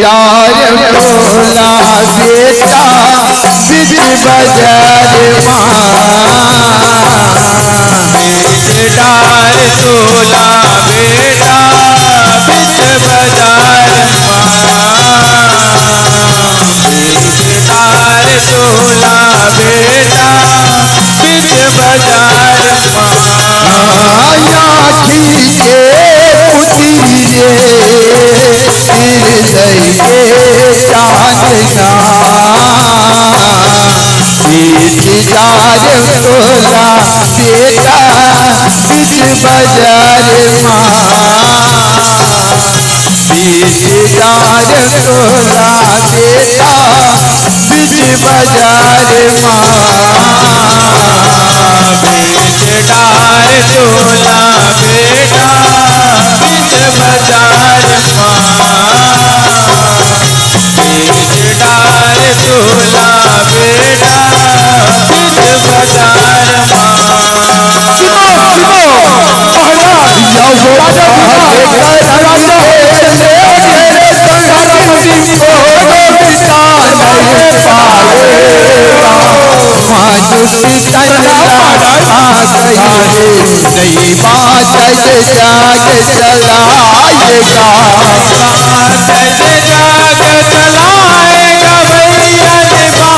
बोला बेटा बिच बाजार डार तोला बेटा बिच बाजार डार तोला बेटा बिच बाजार आया खींचे पुटी रे हृदय चांदना तोला बेटा बिच बाजार डार तोला बेटा बिच बाजार डार तोला बेटा बिच बाजार डार तोला बेटा बिच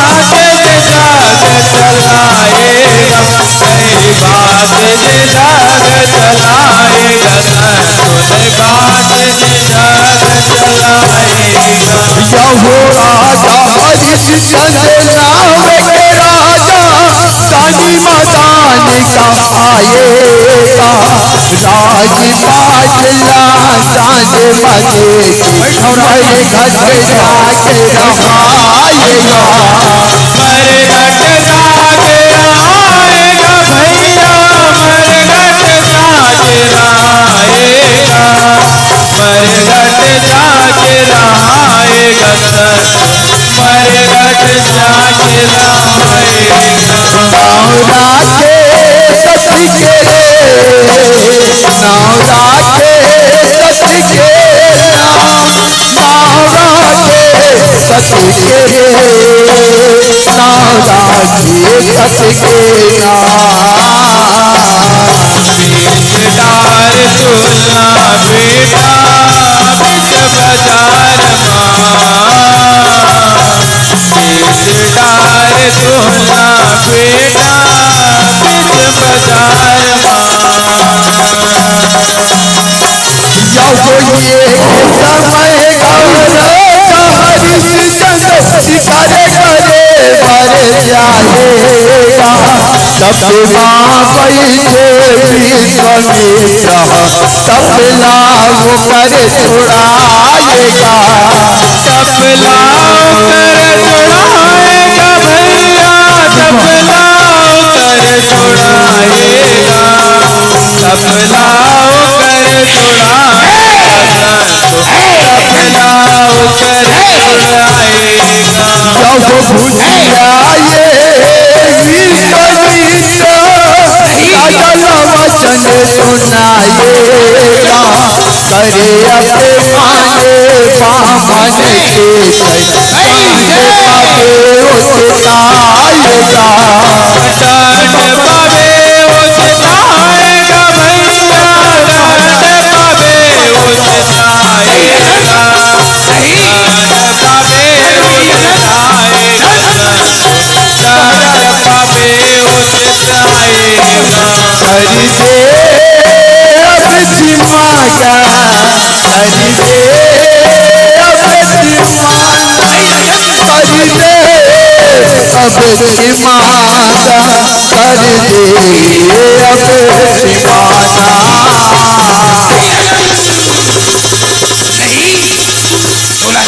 बाजार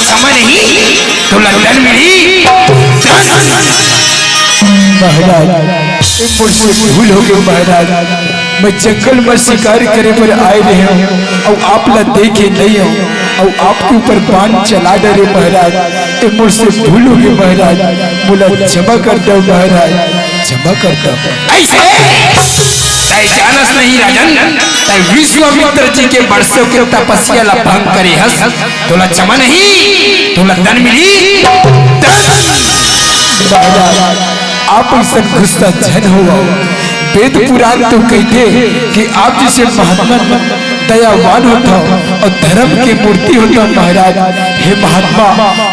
समय नहीं तो लंदन में ही महाराज मुझसे भूल हो गई महाराज। मैं जंगल में शिकार करे पर आए रहे हूँ और आप ला देखे नहीं हो और आपके ऊपर बाण चला डरे महाराज। मुझसे भूल हो गई महाराज, मुझे क्षमा कर दो महाराज, क्षमा कर दो। ऐसे तय जानस नहीं राजन, तय विश्वामित्र जी के वर्षों के तपस्या ला भंग करे हस, तोला क्षमा नहीं, तोला धन मिली। आप ऐसा गुस्सा जन हुआ। वेद पुराण तो कहते कि आप जैसे महात्मा दयावान होता और धर्म की मूर्ति होता महाराज। हे महात्मा,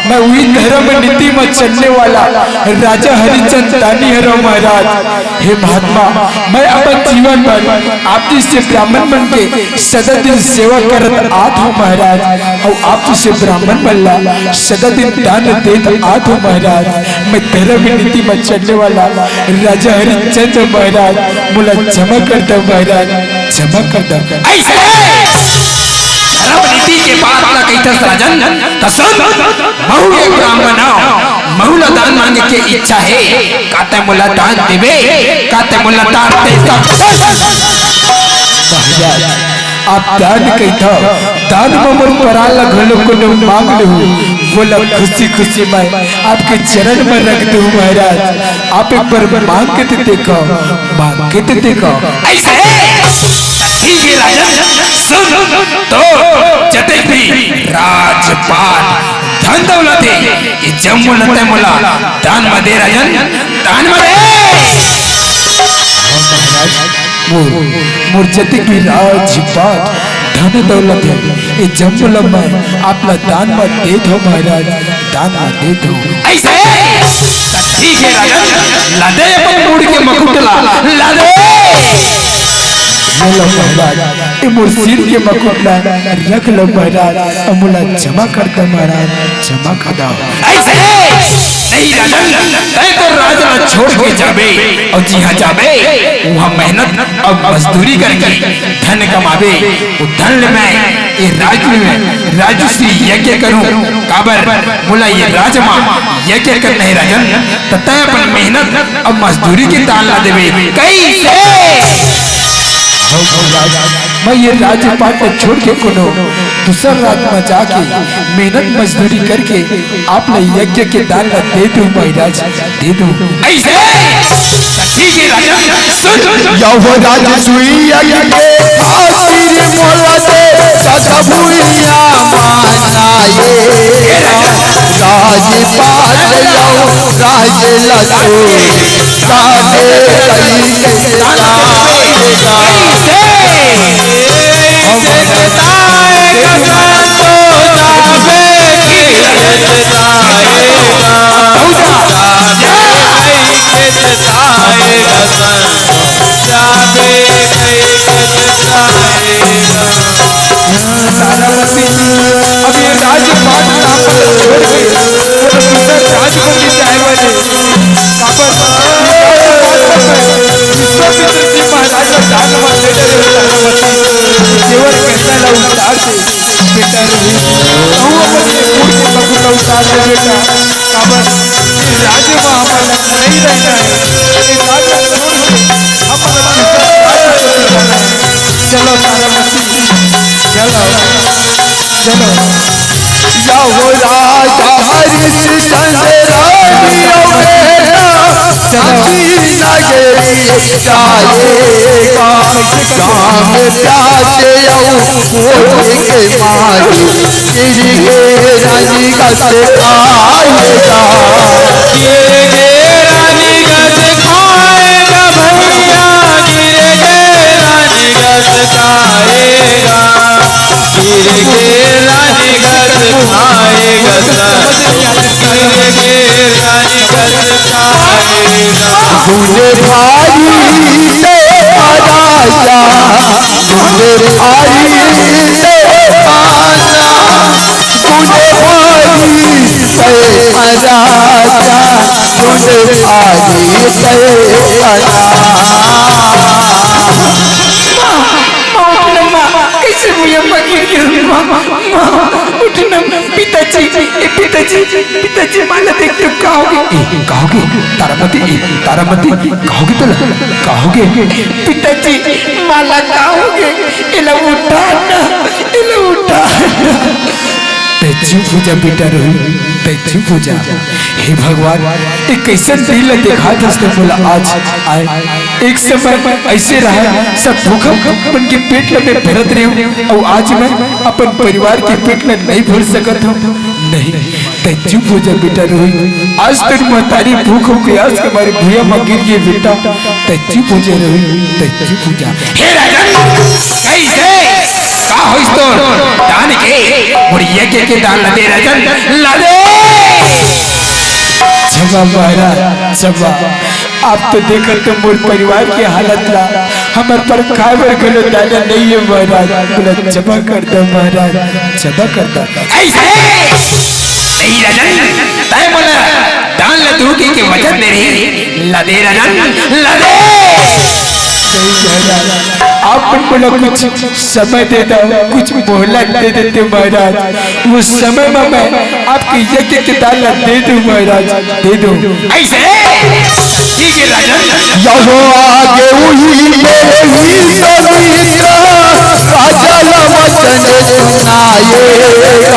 मैं वही धर्म नीति में चलने वाला राजा हरिचंद दानी हरो महाराज। हे महात्मा, मैं अपन जीवन भर आप जैसे ब्राह्मण बन के सदा दिन सेवा करत आत हूँ महाराज, और आप जैसे ब्राह्मण बनला सदा दिन दान देत आत हूँ महाराज। मैं धर्म नीति में चलने वाला राजा हरिचंद महाराज, मुला क्षमा कर दो महाराज, क्षमा कर दो। धर्म नीति के बात ना कहतस राजन, तसन बहु एक ब्राह्मण बहुला दान मांगे के इच्छा है, काते मुला दान देवे, काते मुला दान देता। आप दान कहता दान ममर पराला घलो को मांग लो, बोला खुशी खुशी मैं आपके चरण में रख दूं महाराज। आप एक बार मांग के तो देखो, मांग के तो देखो। ऐसे ठीक है राजन, सुन तो जते भी राजपाट धन दौलत है, ये जब मुलते मुला दान में दे राजन, दान में दे। मोर जते भी राजपाट धन दौलत है, ये जम्मू में आपला दान में दे दो महाराज, दान में दे दो। ऐसे ठीक है राजन, लादे अपन मुड़ के मकुटला लादे। लो महाराज, ये मोर सिर के मकुटला रख लो महाराज, अमुला क्षमा कर दो महाराज, क्षमा कर दो। ऐसे नहीं राजन, तय तो राज छोड़ के जाबे, और जिहाँ जाबे वहाँ मेहनत और मजदूरी करके धन कमाबे। वो धन में ये राज में राजश्री यज्ञ करूं, काबर बोला ये राजमा यज्ञ कर नहीं राजन, तो तय अपन मेहनत और मजदूरी की दान ला देवे। कैसे मैं ये राजपाट को छोड़ के कोनो दूसरा रात में जाके मेहनत मजदूरी करके आप यज्ञ के दान दे दूं महाराज, दे दूं। ऐसे ठीक है राजन, सुन यहो सुई यज्ञ के आशीष मोलते सतभुइया मानाए, राजपाट यहो राज लसो काजे कली के चलो जाओ राजा हरिश्चंद्र नगरी जाएगा, शाम प्यासे भोले के मारी गिर गे रानी गस आएगा, मुझे भारी से राजा, मुझे भारी से आना, मुझे भारी से राजा, मुझे भारी से कैसे मुझे उठना पिताजी, पिताजी पिताजी माला देख के कहोगे तारामती कहोगे तो कहोगे पिताजी माला कहोगे, इला उठाना चुप हो जा बेटा रोहित, तै चुप हो जा। हे भगवान, एक कैसा दिल देखा था बोला आज आए। एक समय ऐसे रहा सब भूखा बन के पेट में भरत रहे और आज मैं अपन परिवार के पेट में नहीं भर सकत हूँ। नहीं, तै चुप हो जा बेटा रोहित, आज तक महतारी भूख और प्यास के मारे भूया में गिर गई बेटा। तै चुप हो जा रोहित, तै चुप हो जा। हे राजन, कैसे का होइस तो दान के मुड़िया के दान लदे राजन लदे। जबा महाराज जबा, आप तो देखत तो मोर परिवार की हालत ला, हमार पर खाबर गलो दाना नहीं है महाराज। बोला जबा कर दो महाराज, जबा कर दो। ऐसे नहीं राजन, तय बोला दान लदू के वजन दे रही लदे राजन लदे। आप बोला कुछ समय दे दो, कुछ मोहलत दे देते महाराज, वो समय में मैं आपकी यज्ञ के दाना दे दूं महाराज, दे दो। ऐसे ठीक है राजन। यहो आगे वही राजा वचन सुनाएगा, ये महागत से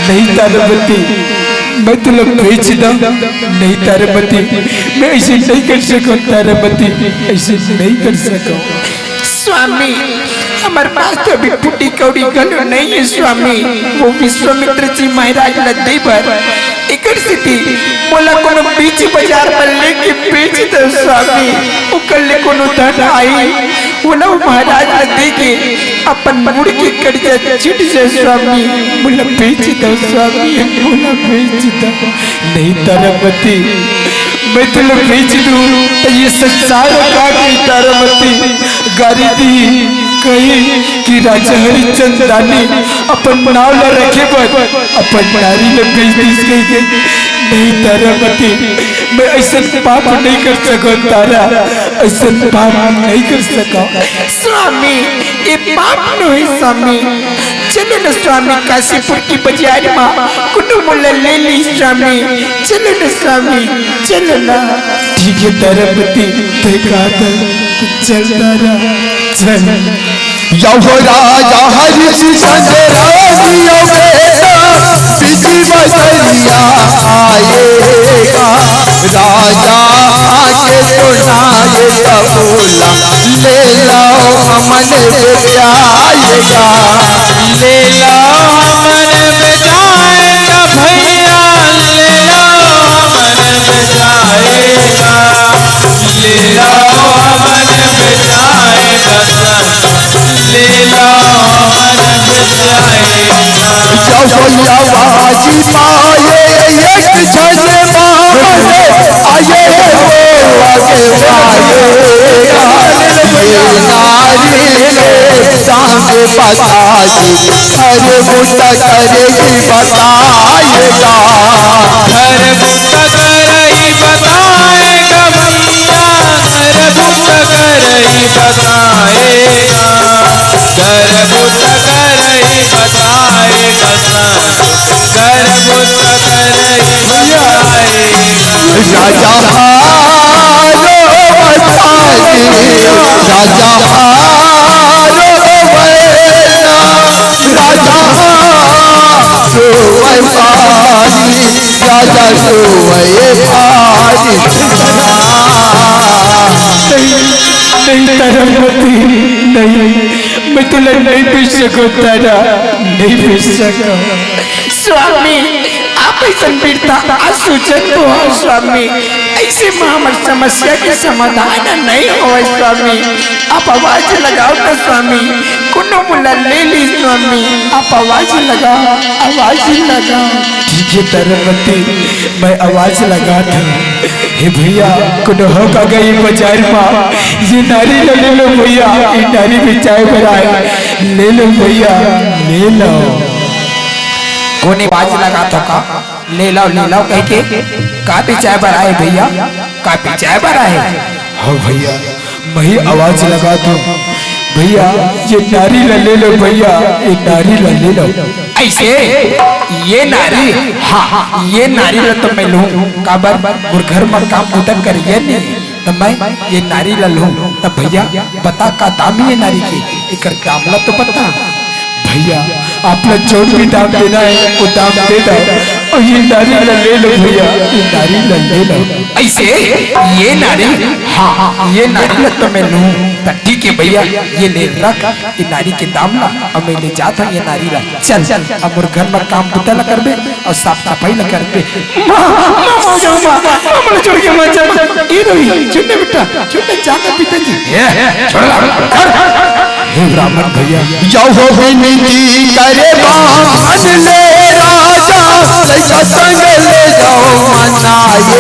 नहीं तारामती, मैं तुला बेच दूं। नहीं तारामती, मैं ऐसे नहीं कर सकूं तारामती, ऐसे नहीं कर सकूं। स्वामी हमारे पास तो अभी फूटी कौड़ी गलो नहीं है स्वामी। वो विश्वामित्र जी महाराज लद्दई पर एक स्थिति बोला कोनो बीच बाजार पर लेके बेच दो स्वामी। वो कल कोनो धन आई वो ना महाराज लद्दई के अपन मुड़ के कर्जा छिट जाए स्वामी। बोला बेच दो स्वामी, बोला बेच दो। नहीं तारामती, मैं तुला बेच दूं तो ये संसार का की तारामती गारी दी कही कि राजा हरिचंद रानी अपन नाव ला रखे पर अपन नारी लग गई। नहीं तारामती, मैं ऐसा पाप नहीं कर सका तारा, ऐसा पाप नहीं कर सका स्वामी। ये पाप नहीं स्वामी। चलो न स्वामी, काशीपुर की बाजार में कुनु मुल्ला ले ली स्वामी। चलो न स्वामी, चलो ना। ठीक है तारामती, चल तारा चल। यहो राजा हरिश्चंद्र रानियों बेटा बिजी बजरिया आएगा, राजा आके सुनाए बोला ले लाओ हमन बेचाएगा, ले लाओ हमन बेचाएगा भैया, ले लाओ हमन बेचाएगा, ले लाओ हमन बेचाएगा, ले लाओ हमन बेचाएगा। आवाजी पाए एक क्षण माने आए वो आगे आएगा, ये नारी रे सांस बताई अरे बुटा करेगी बताएगा, अरे बुटा करेगी बताएगा भैया, अरे बुटा करेगी बताएगा, अरे बुटा करेगी बताएगा, गर्भुत करेगी बताएगा। राजा हारो बताए, राजा हारो पानी राजा सोए पानी नहीं तारामती नहीं, मैं तुला नहीं पीछ सको तारा, नहीं पीछ सको। स्वामी आप ऐसा पीड़ता असुचन हो स्वामी, ऐसे में हमारी समस्या की समाधान नहीं हो स्वामी। आप आवाज लगाओ ना स्वामी, कुनो मुला ले ली स्वामी, आप आवाज लगाओ, आवाज लगाओ। ठीक है तारामती, मैं आवाज लगा था। हे भैया कुनो होगा गई बाजार में, ये नारी ले लो भैया, ये नारी भी चाय बनाए, ले लो भैया ले लो। कोने बाज लगा था का ले लो कह के काफी चाय बनाए भैया, काफी चाय बनाए। हाँ भैया मैं आवाज लगा दूं, भैया ये नारी ले लो भैया, ये नारी ले लो। ऐसे ये नारी, हाँ ये नारी तो मैं लूँ काबर और घर में काम उतर कर ये नहीं तो मैं ये नारी लूँ। तब भैया बता का दाम ये नारी की, एक दामला तो पता भैया। आप लोग जो भी दाम देना है वो दाम दे दो, और ये नारी ले लो भैया, ये नारी ले लो। ऐसे ये नारी, हाँ ये नारी तो मैं लूँ। ठीक है भैया ये ले रख, ये नारी के दाम ला और मैं ले जाता ये नारी ला। चल चल अब और घर में काम पुता ला कर दे और साफ सफाई ला कर दे। छोड़ के मत जा, ये रही चुन्ने बेटा चुन्ने जाना पिताजी। हे ब्राह्मण भैया जाओ विनती करे मान ले राजा, सत्संग ले जाओ मनाएगा,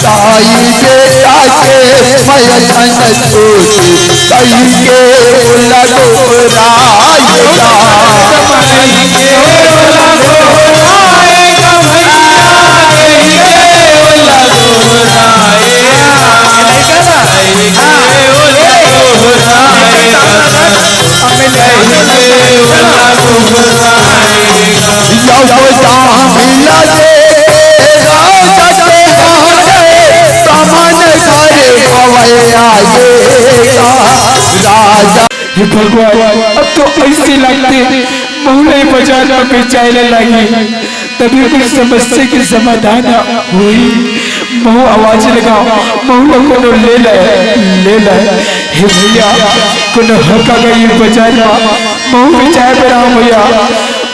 ताई बेटा के मयन सोच कई के हे भगवान अब तो ऐसे लगते बहुले बाजार में बेचाने लगी, तभी कुछ समस्या की समाधान हुई। बहु आवाज लगाओ, बहु लोगों ने ले ले। हे भैया कुछ हका गई बाजार में, बहु बेचाए बना भैया,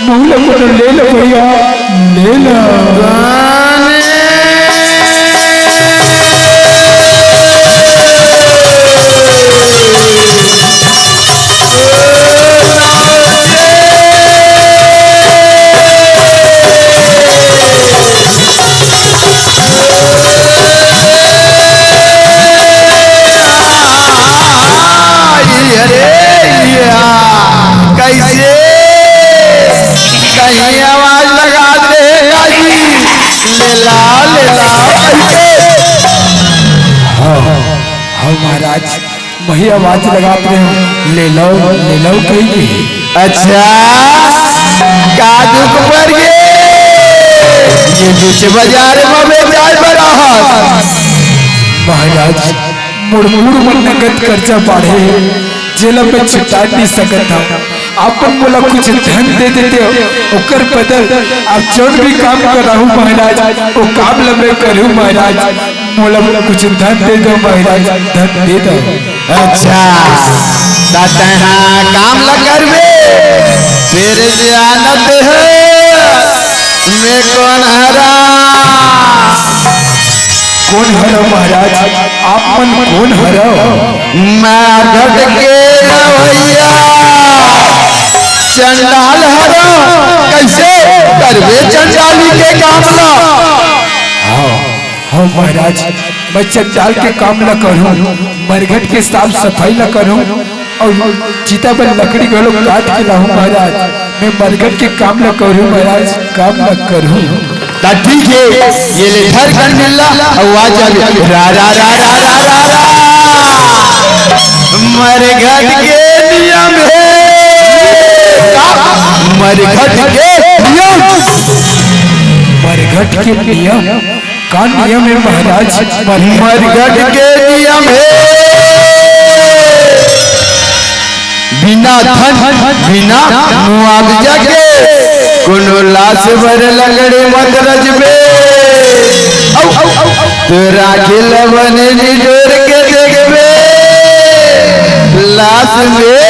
बहु लोगों ने ले लो भैया ले लो। कहीं आवाज लगा दे हाँ महाराज वही आवाज लगाते हैं, ले लो कहीं। अच्छा काजू पर ये बीच बाजार में बेचाए बड़ा महाराज मुड़ मन नगद कर्जा बढ़े, जेल में छिटा नहीं सकता। आपन बोला कुछ धन दे देते हो, ओकर बदल आप जो भी काम कर रहा हूँ महाराज वो काम लंबे करूँ महाराज, बोला कुछ धन दे दो महाराज, धन दे दो। अच्छा काम ल करबे फिर जानत है मैं कौन हरो महाराज, आप मन कौन हरो? मैं घट के रवैया चंडाल हरो, कैसे करबे चंडाली के काम ला? हाँ महाराज मैं चंडाल के काम न करूं, मरघट के साफ सफाई न करूं और चीता पर लकड़ी गलो काट के लाऊं महाराज, मैं मरघट के काम न करूं महाराज, काम न करूं। ठीक है ये ले धर कर मिला आवाज आ गई रा रा रा रा रा रा मरघट के नियम है, मरघट के नियम का नियम है महाराज? मरघट के नियम है बिना धन बिना मुआवजा के कोनो लाश भर लगड़े मत रजबे तोरा के लवन निजोर के देखबे लाश में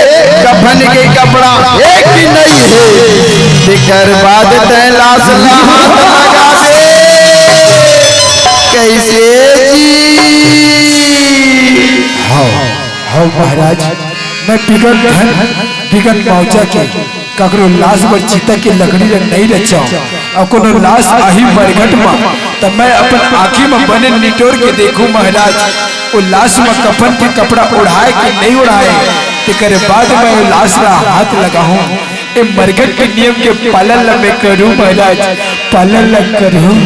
कफन के कपड़ा एक भी नहीं है तेकर बाद तय लाश हाथ लगाबे कैसे हाँ महाराज मैं बिगन धन बिगन मौजा के ककरो लाश पर चीता के लकड़ी नहीं रचाऊं और कोनो लाश आही मरघट में तब मैं अपन आँखी में बने निटोर के देखूं महाराज वो लाश में कफन के कपड़ा उड़ाए कि नहीं उड़ाए तेरे बाद मैं वो लाश रा हाथ लगाऊं ए मरघट के नियम के पालन मैं करूं महाराज पालन करूं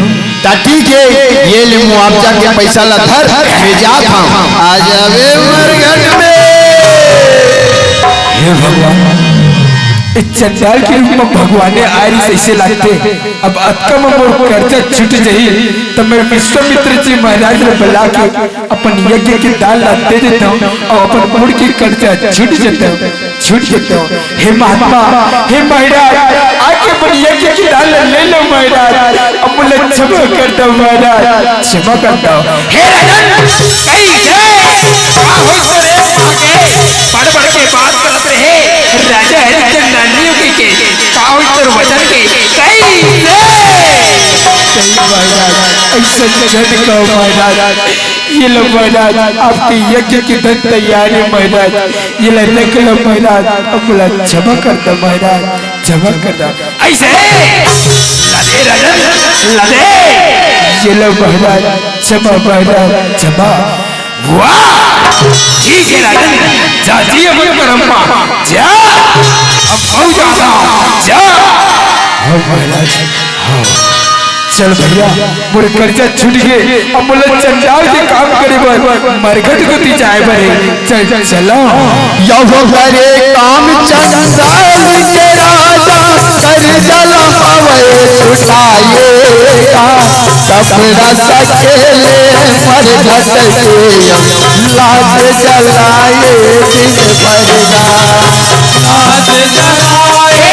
ठीक है ये ले मुआवजा के पैसा ला धर मैं जात हूं आ जावे मरघट में हे भगवान चंडाल के रूप में भगवान आयरी ऐसे लगते अब अतका में मोर कर्जा छूट जाही तो मैं विश्वामित्र जी महाराज ने बुला के अपन यज्ञ के दाल दे देता हूँ और अपन मोर की कर्जा छूट जाता हूँ हे महात्मा हे महाराज आके अपन यज्ञ की दाल ले लो महाराज अब मुझे क्षमा करता हूँ महाराज क्षमा करता हूँ हे राजन बड़ बड़ के बात करते हैं राजा हरिचंद नानियों के काउंटर वचन के महाराज ये लो महाराज आपके यज्ञ की धन तैयारी महाराज ये लड़के लो महाराज अब बोला क्षमा करता महाराज क्षमा करता ऐसे लदे राजन लदे ये लो महाराज क्षमा महाराज क्षमा वाह ठीक है राजन जाती है मन परम्पा जा अब जाता जा हाँ महाराज हाँ चल भैया मोरे कर्जा छूट गए अब बोले चंडाल के काम करे मरघट को दी जाए बरे चल चलो यो करे काम चंडाल के राजा हर जला पवे छुटाएगा कपड़ा सकेले मरघट के लाश जलाए दिन भरगा लाश जलाए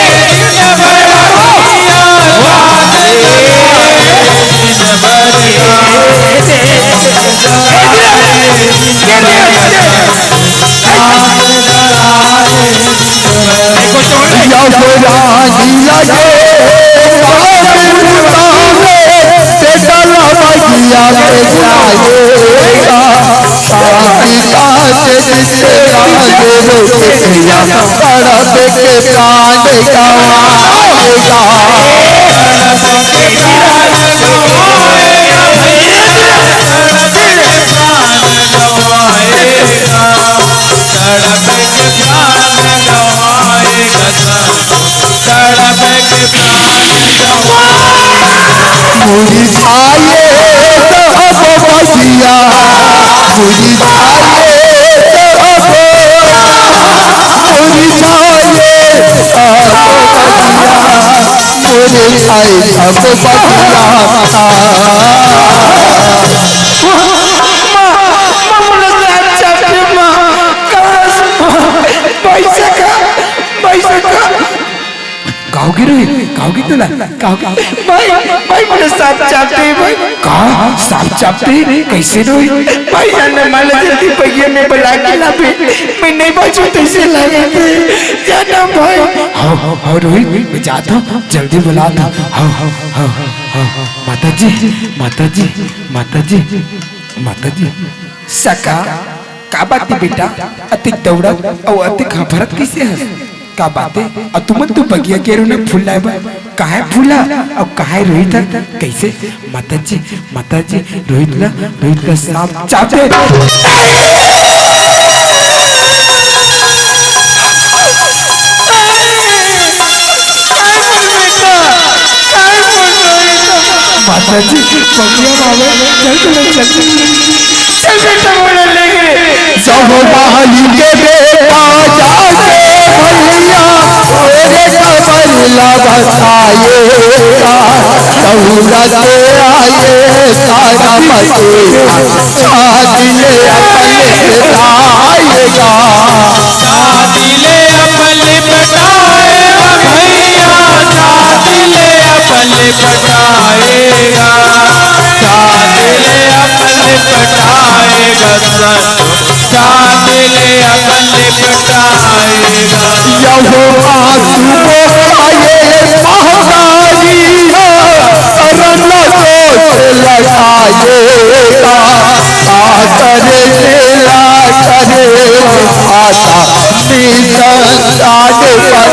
पुलिस आए तो बसिया पुलिस आए पुलिस आए काओगी तो ना भाई मुझे सांप चापते भाई कहाँ सांप चापते कैसे रोई भाई जाने माला जल्दी पहिए में बुला के ला पे मैं नहीं बचूं कैसे लगे जाना भाई हाँ रोई मैं जाता हूँ जल्दी बुला था हाँ माता जी सका का बात है बेटा अति दौड़ा और अति खबरत कैसे है का बात है और तुम तो बगिया के रो ने फूल लाए काहे फूला और काहे रोहित कैसे माता जी रोहित ला सांप चापते माता जी बगिया बाबा चल बेटा बोले ले गए सब बहाली के बेटा जाके भैया मेरे कमला बसाएगा बहुरा से आए सारा मसेगा शादी ले अपने जाएगा शादी ले अपने साथ ले अपन लिपटाएगा। यहो आंसू को आए महतारी शरण को लगाएगा। आसरे मेला करे आशा निशान बनाएगा।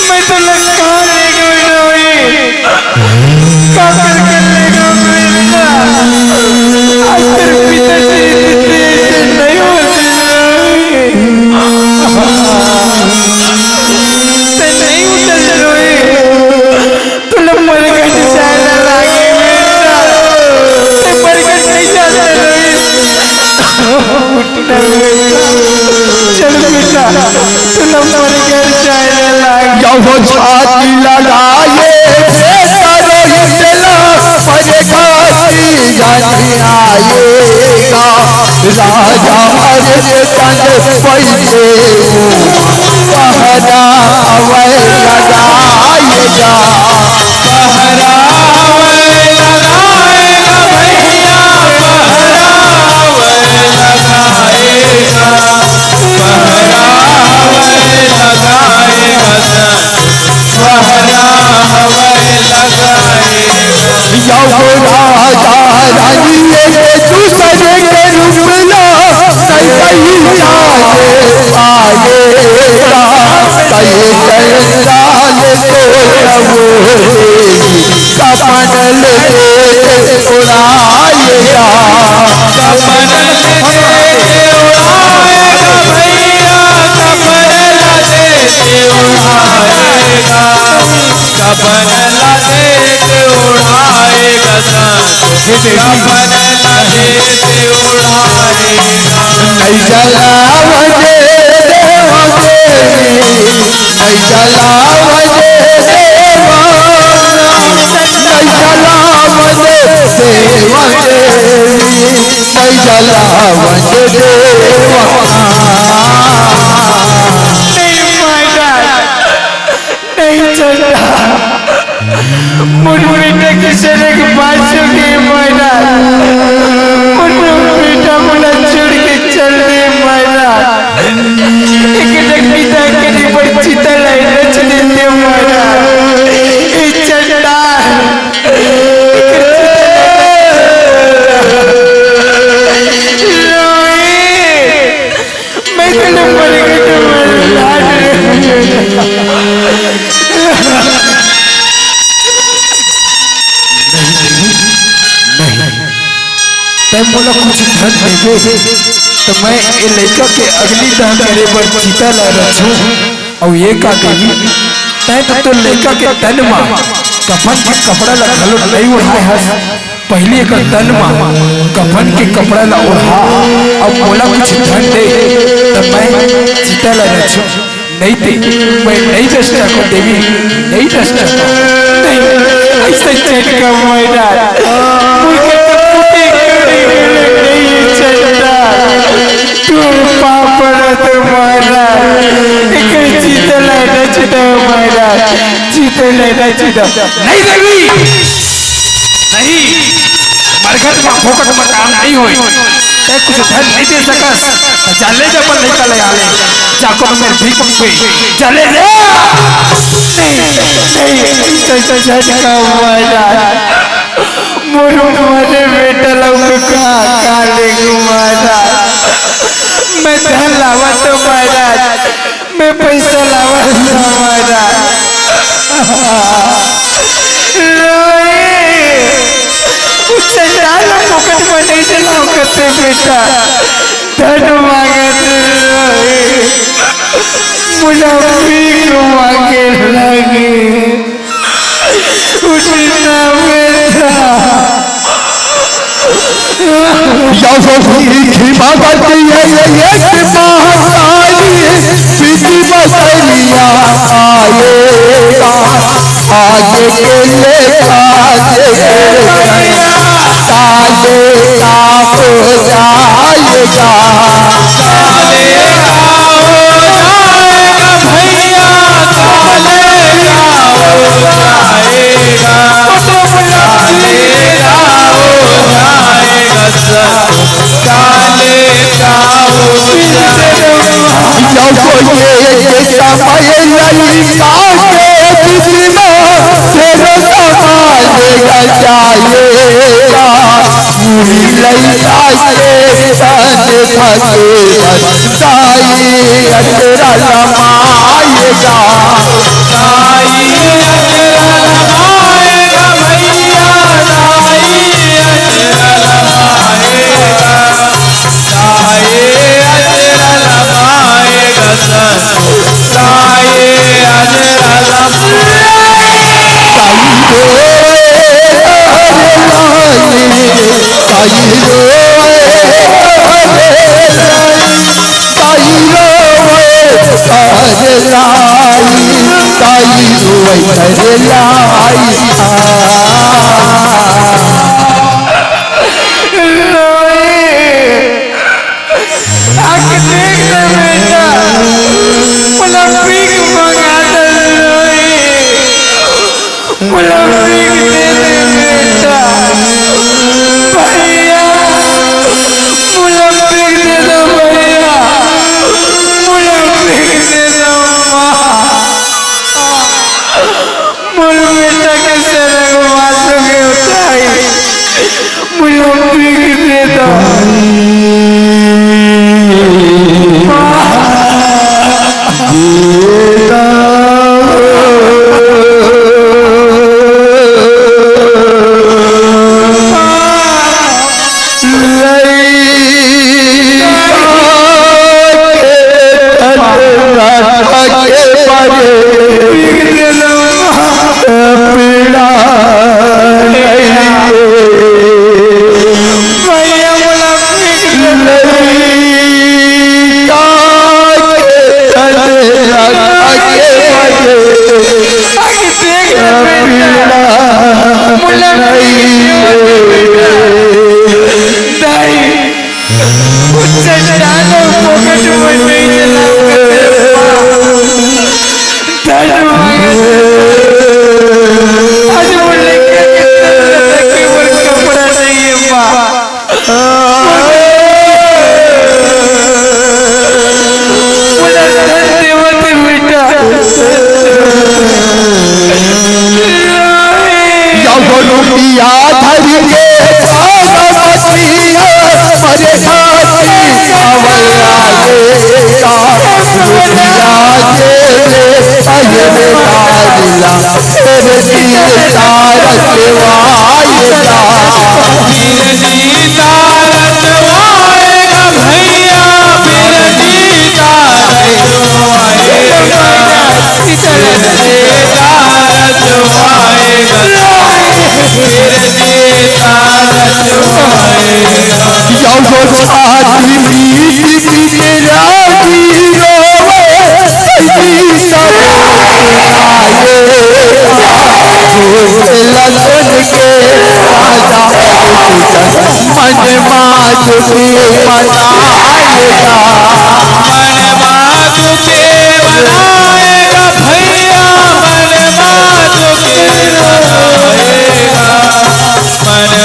मैं तो लगा यहो छाती लगाए राजा हरे पद पैसे मोला कुछ धन देबे तो मैं ए लड़का के अगली दान करे बर चिता ला रखूं और ये का देवी तै तो लड़का के तन मा कफन के कपड़ा ला घलो नहीं उड़ाए हस पहले का तन मा कफन के कपड़ा ला उड़ा और मोला कुछ धन दे तो मैं चिता ला रखूं नहीं दे मैं नहीं दस्ता को देवी नहीं दस्ता नहीं ऐसे चेक का मैदा पापड़ तुम्हारा चितला चिता हमारा जीते लेना जीता नहीं देवी नहीं मरघट में फोकट में काम नहीं होई ते कुछ धन नहीं दे सकस तो चले जब निकल आले जाको में भीख पे चले रे नहीं झटका हुआ यार मोरू मारे बेटा लोग काले गुमारा मैं धन लावा तो महाराज मैं पैसा लावा तो महाराज चंडाल पॉकेट में नहीं चलाओ करते बेटा धन मांगते मुझे भीख मांगे लगे उठना बेटा की बात है ये महासारी बीती बसलिया आएगा आगे के ले आगे साले का हो जाएगा मनाएगा भैया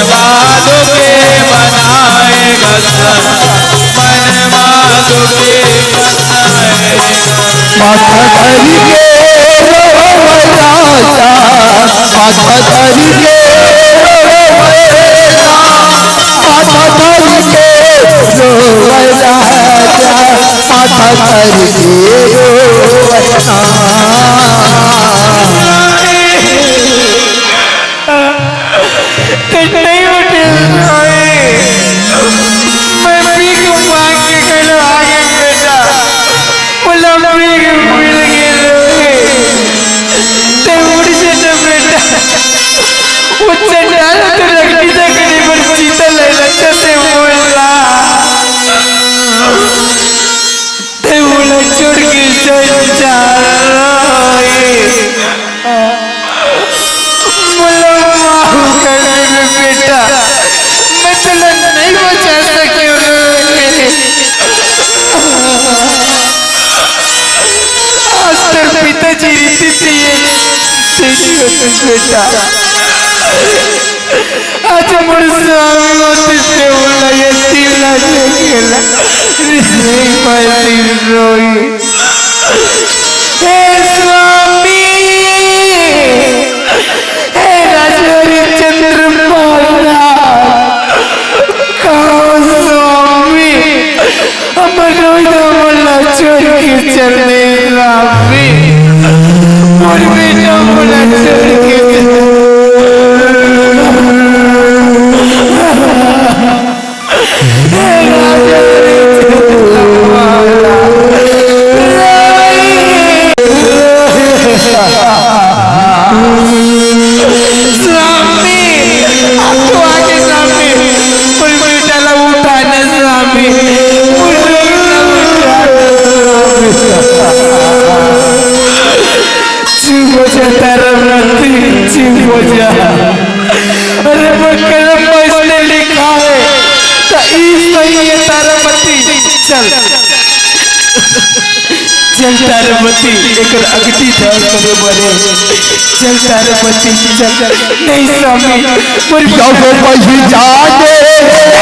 माथा धरी के माथा धरी के माथा धरी के नहीं उठे मैं भी मांग के कल आगे बेटा बोला भी मिल गए ते उड़ी से तो बेटा वो चंडाल तो लगती था कहीं पर चीता ले लगता ते बोला छोड़ के चल जा बेटा मैं तुझे नहीं बचा सकी आज तेरे पिताजी रीति थी बेटा आज मोर स्वामी मोती से बोला ये तीला से खेला नहीं पाती रोई हे स्वामी हे राजहरी चंद्र स्वामी हमारा बोला छोड़ के चले स्वामी और बेटा बोला छोड़ के अरे कलम में लिखा है तारामती चल चल तारामती एक अगटी था करे बरे चल तारामती चल नहीं स्वामी मोर जागे पही जागे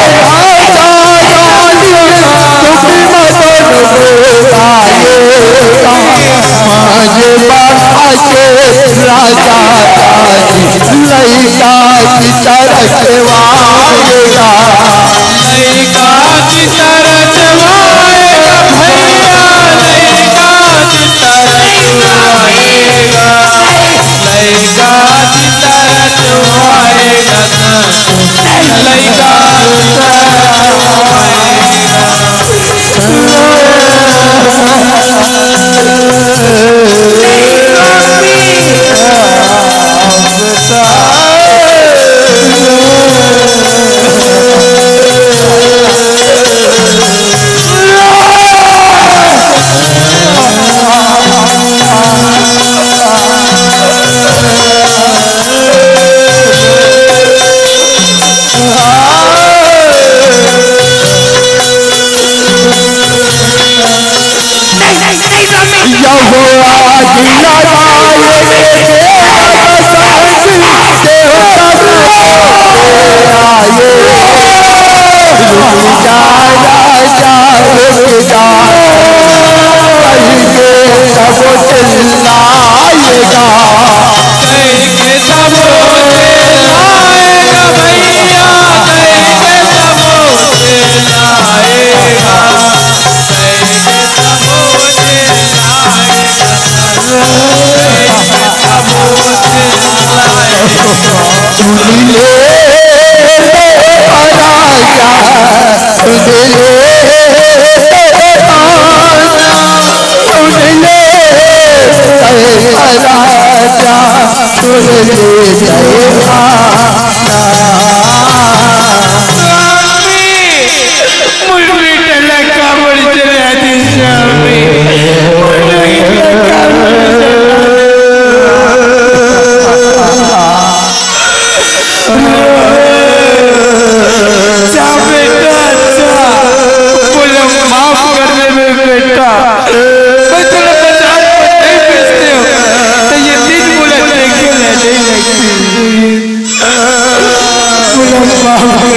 माफ कर दे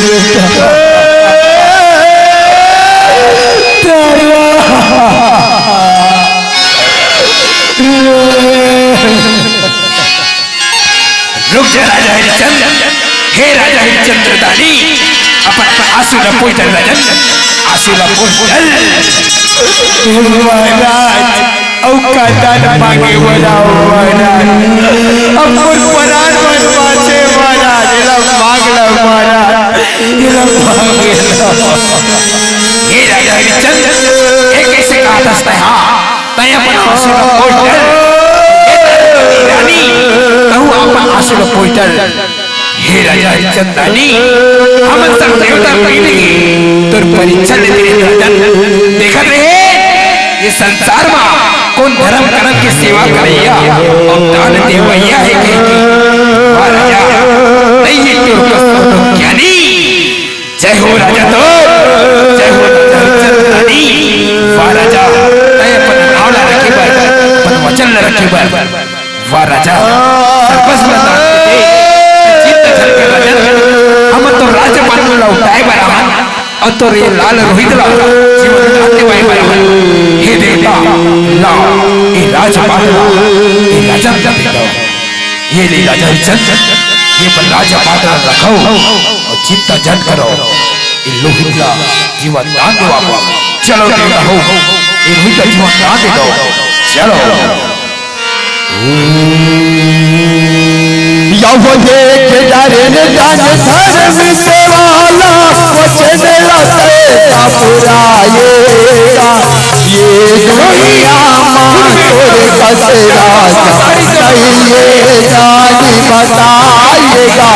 बेटा। रुक जा राजा हरिश्चंद्र। हे राजा हरिश्चंद्र दानी, अपन आंसू न पोइटल राजन, आंसू न पोइटल। महाराज औकात मांगे बनाओ महाराज, अब कुछ परान बनवाचे महाराज, इला मांगला महाराज, इला मांगला। हे राजा हरिश्चंद्र, ये कैसे कहा था हाँ तय अपन आंसू न पोइटल रानी, कहूँ अपन आंसू न पोइटल। हे राजा हरिश्चंद्र दानी, हम सब देवता पहले तुर परीक्षा लेते राजन। देखा रहे ये संसार में कौन धर्म कर्म की सेवा करैया और दान देवैया है कहीं राजा नहीं है तुर को ज्ञानी। जय हो राजा तो जय हो रानी। वाह राजा तय अपन नाम रखे बर, अपन वचन रखे बर। वाह राजा सर्वस बता दे चित्त धर के राजन, हम तो राज्य पान लौटाए बराबर और तो ये लाल रोहित ला जीवन दाते भाई बराबर। हे देवता लाओ ये राजपाट ला, ये राजा दो, ये ले राजा हरिश्चंद्र, ये पर राजपाट रखो और चित्त जन करो। ये लोहित ला जीवन दान दो आप। चलो देवता हो ये रोहित जीवन दान दे दो। चलो यावो देख डरन दान धर्म से वाला, वचन लते बापुराएगा। ये दुनिया मां तोरे बसरा नहीं ये रानी बताएगा।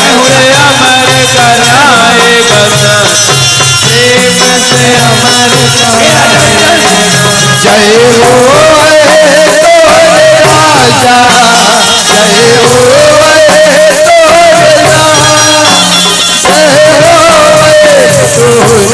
यावो देवता मिल के